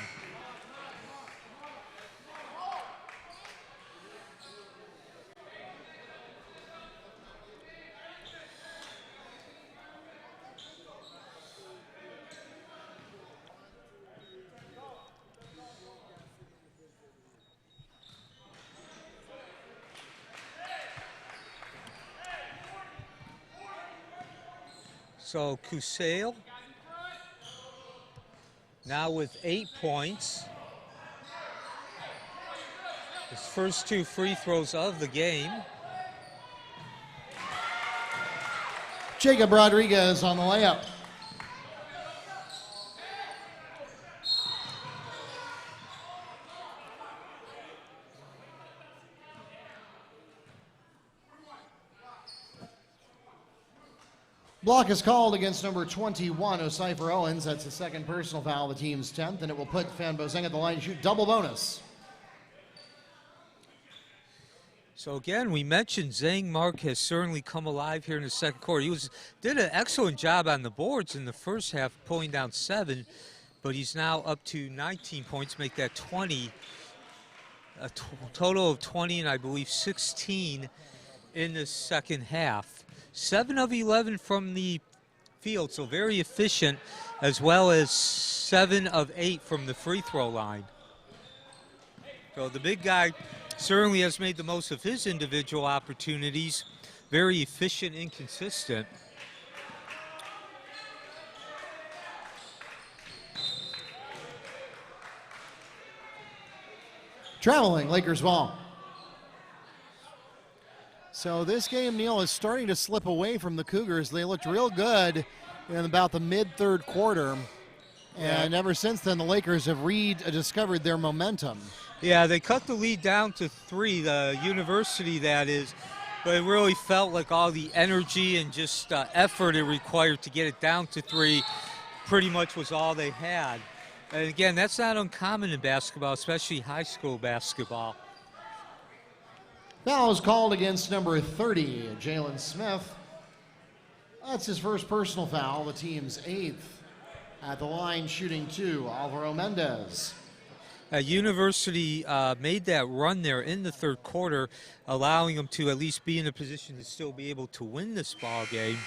So Cougar now with 8 points. His first 2 free throws of the game. Jacob Rodriguez on the layup. Block is called against number 21, Ocypher Owens. That's the second personal foul, the team's 10th, and it will put Fanbo Zeng at the line to shoot double bonus. So again, we mentioned Zeng, Mark, has certainly come alive here in the second quarter. He did an excellent job on the boards in the first half, pulling down 7, but he's now up to 19 points, make that 20. A total of 20, and I believe 16 in the second half. 7 of 11 from the field, so very efficient, as well as 7 of 8 from the free throw line. So the big guy certainly has made the most of his individual opportunities, very efficient and consistent. Traveling, Lakers ball. So this game, Neil, is starting to slip away from the Cougars. They looked real good in about the mid-third quarter. And ever since then, the Lakers have rediscovered their momentum. Yeah, they cut the lead down to 3, the University that is, but it really felt like all the energy and just effort it required to get it down to 3 pretty much was all they had. And again, that's not uncommon in basketball, especially high school basketball. Foul is called against number 30, Jalen Smith. That's his first personal foul, the team's 8th. At the line, shooting 2, Alvaro Mendez. University made that run there in the third quarter, allowing them to at least be in a position to still be able to win this ball game.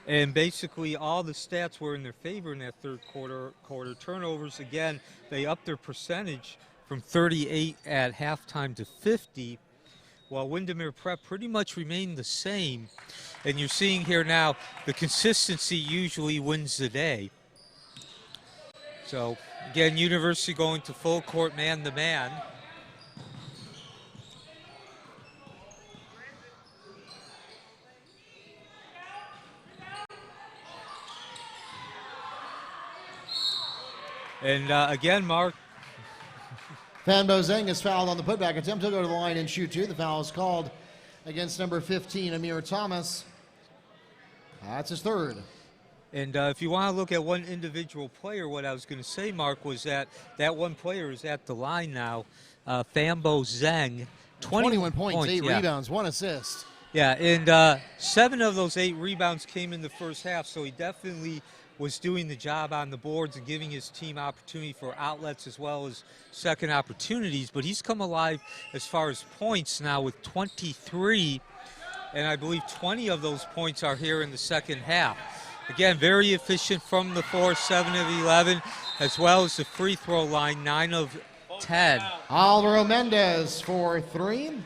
And basically all the stats were in their favor in that third quarter. Turnovers, again, they upped their percentage from 38 at halftime to 50, while Windermere Prep pretty much remained the same. And you're seeing here now the consistency usually wins the day. So again, University going to full court man-to-man. And again, Mark. Fanbo Zeng is fouled on the putback attempt. He'll go to the line and shoot 2. The foul is called against number 15, Amir Thomas. That's his third. And if you want to look at one individual player, what I was going to say, Mark, was that that one player is at the line now, Fanbo Zeng. 21 points, 8 yeah. rebounds, 1 assist. Yeah, and 7 of those 8 rebounds came in the first half, so he definitely was doing the job on the boards and giving his team opportunity for outlets as well as second opportunities. But he's come alive as far as points now with 23, and I believe 20 of those points are here in the second half. Again, very efficient from the floor, 7 of 11, as well as the free throw line, 9 of 10. Alvaro Mendez for 3.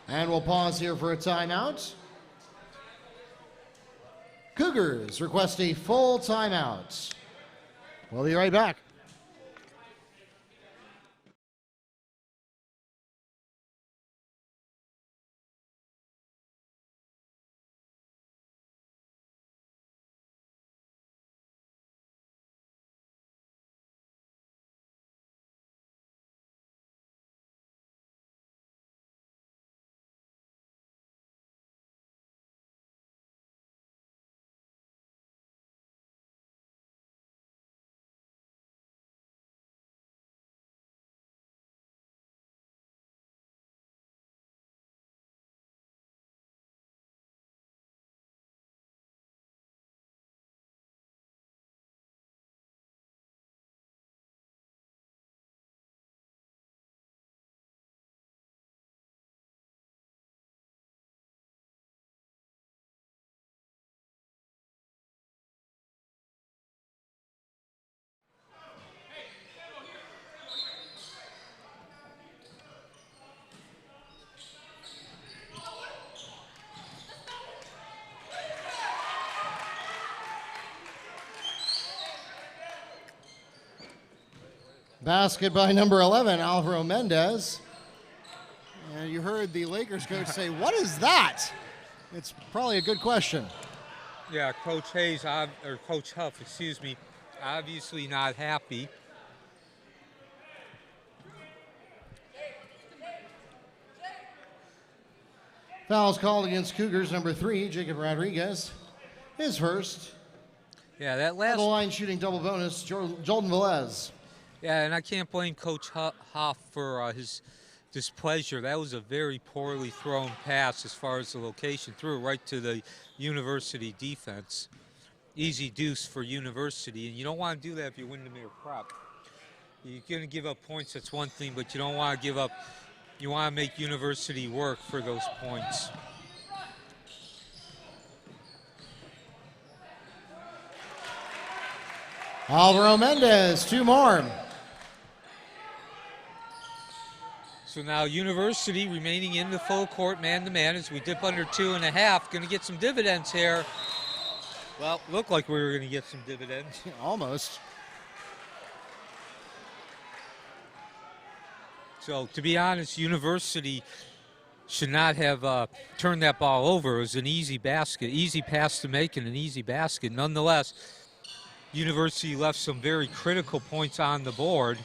And we'll pause here for a timeout. Cougars request a full timeout. We'll be right back. Basket by number 11, Alvaro Mendez. And you heard the Lakers coach say, "What is that?" It's probably a good question. Yeah, Coach Hayes, or Coach Huff, excuse me, obviously not happy. Fouls called against Cougars, number 3, Jacob Rodriguez. His first. Yeah, that On last the line shooting double bonus, Jayden Velez. Yeah, and I can't blame Coach Hoff for his displeasure. That was a very poorly thrown pass as far as the location. Threw it right to the University defense. Easy deuce for University, and you don't want to do that if you're Windermere Prep. You're going to give up points, that's one thing, but you don't want to give up. You want to make University work for those points. Alvaro Mendez, 2 more. So now University remaining in the full court man-to-man as we dip under 2.5. Going to get some dividends here. Well, looked like we were going to get some dividends. Almost. So to be honest, University should not have turned that ball over. It was an easy basket, easy pass to make and an easy basket. Nonetheless, University left some very critical points on the board.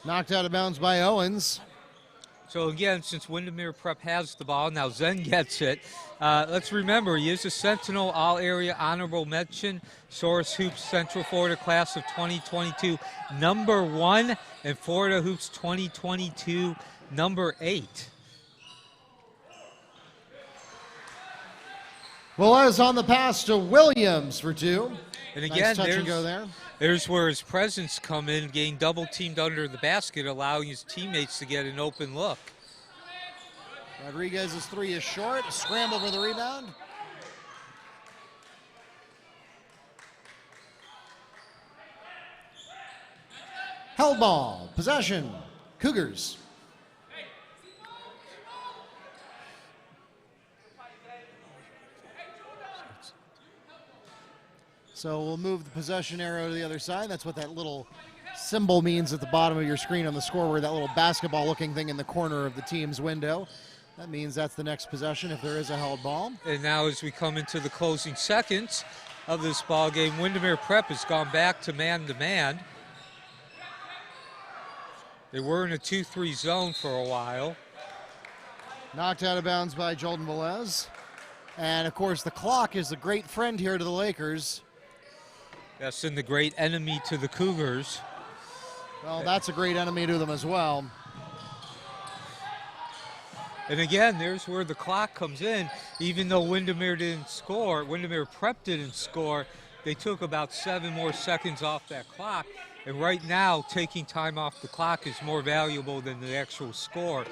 Knocked out of bounds by Owens. So again, since Windermere Prep has the ball, now Zeng gets it. Let's remember, he is a Sentinel All-Area Honorable Mention, Source Hoops Central Florida Class of 2022, number 1, and Florida Hoops 2022, number 8. Velez on the pass to Williams for 2. And again, nice touch and go there. There's where his presence come in, getting double teamed under the basket, allowing his teammates to get an open look. Rodriguez's 3 is short. Scramble for the rebound. Held ball. Possession. Cougars. So we'll move the possession arrow to the other side. That's what that little symbol means at the bottom of your screen on the scoreboard, that little basketball-looking thing in the corner of the team's window. That means that's the next possession if there is a held ball. And now as we come into the closing seconds of this ball game, Windermere Prep has gone back to man-to-man. They were in a 2-3 zone for a while. Knocked out of bounds by Jayden Velez. And of course, the clock is a great friend here to the Lakers. That's been the great enemy to the Cougars. Well, that's a great enemy to them as well. And again, there's where the clock comes in. Even though Windermere didn't score, Windermere Prep didn't score, they took about 7 more seconds off that clock. And right now, taking time off the clock is more valuable than the actual score.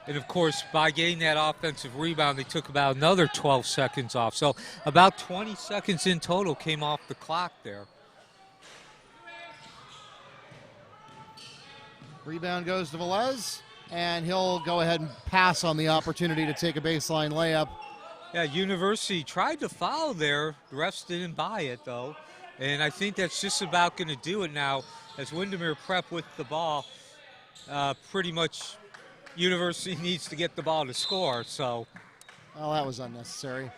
And of course, by getting that offensive rebound, they took about another 12 seconds off. So about 20 seconds in total came off the clock there. Rebound goes to Velez, and he'll go ahead and pass on the opportunity to take a baseline layup. Yeah, University tried to foul there. The refs didn't buy it, though. And I think that's just about going to do it now as Windermere Prep with the ball. Pretty much University needs to get the ball to score, so. Well, that was unnecessary.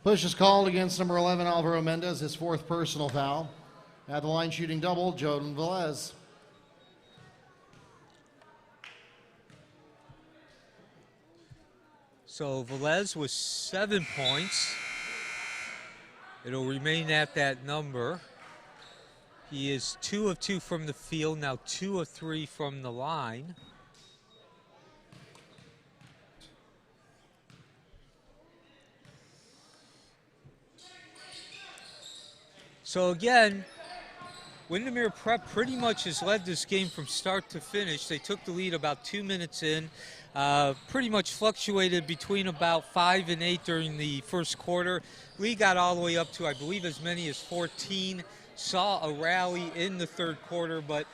Push is called against number 11, Alvaro Mendez, his 4th personal foul. At the line shooting double, Jayden Velez. So Velez was 7 points. It'll remain at that number. He is 2 of 2 from the field, now 2 of 3 from the line. So again, Windermere Prep pretty much has led this game from start to finish. They took the lead about 2 minutes in, pretty much fluctuated between about 5 and 8 during the first quarter. Lead got all the way up to, I believe, as many as 14. Saw a rally in the third quarter, but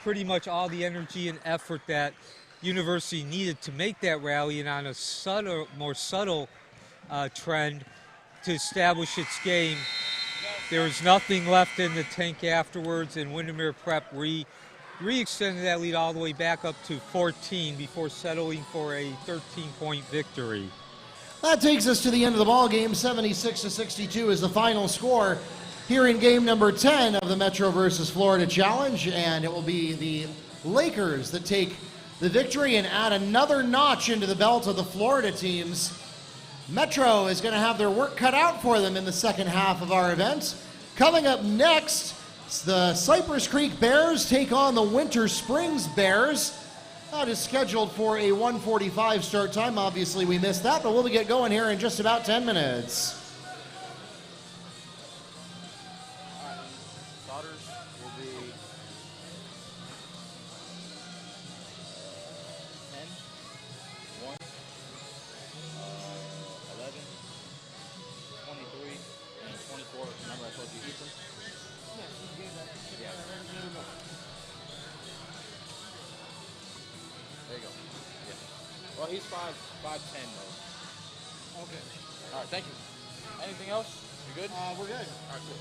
pretty much all the energy and effort that University needed to make that rally and on a more subtle trend to establish its game. There was nothing left in the tank afterwards, and Windermere Prep re-extended that lead all the way back up to 14 before settling for a 13-point victory. That takes us to the end of the ball game. 76-62 is the final score here in game number 10 of the Metro versus Florida Challenge, and it will be the Lakers that take the victory and add another notch into the belt of the Florida teams. Metro is going to have their work cut out for them in the second half of our event. Coming up next, the Cypress Creek Bears take on the Winter Springs Bears. That is scheduled for a 1:45 start time. Obviously, we missed that, but we'll get going here in just about 10 minutes. Starters will be 10, 1, 11, 23, and 24. Remember I told you Ethan? Yeah. There you go. Yeah. Well, he's 5'10" though. Okay. All right, thank you. Anything else? You good? We're good. All right, cool.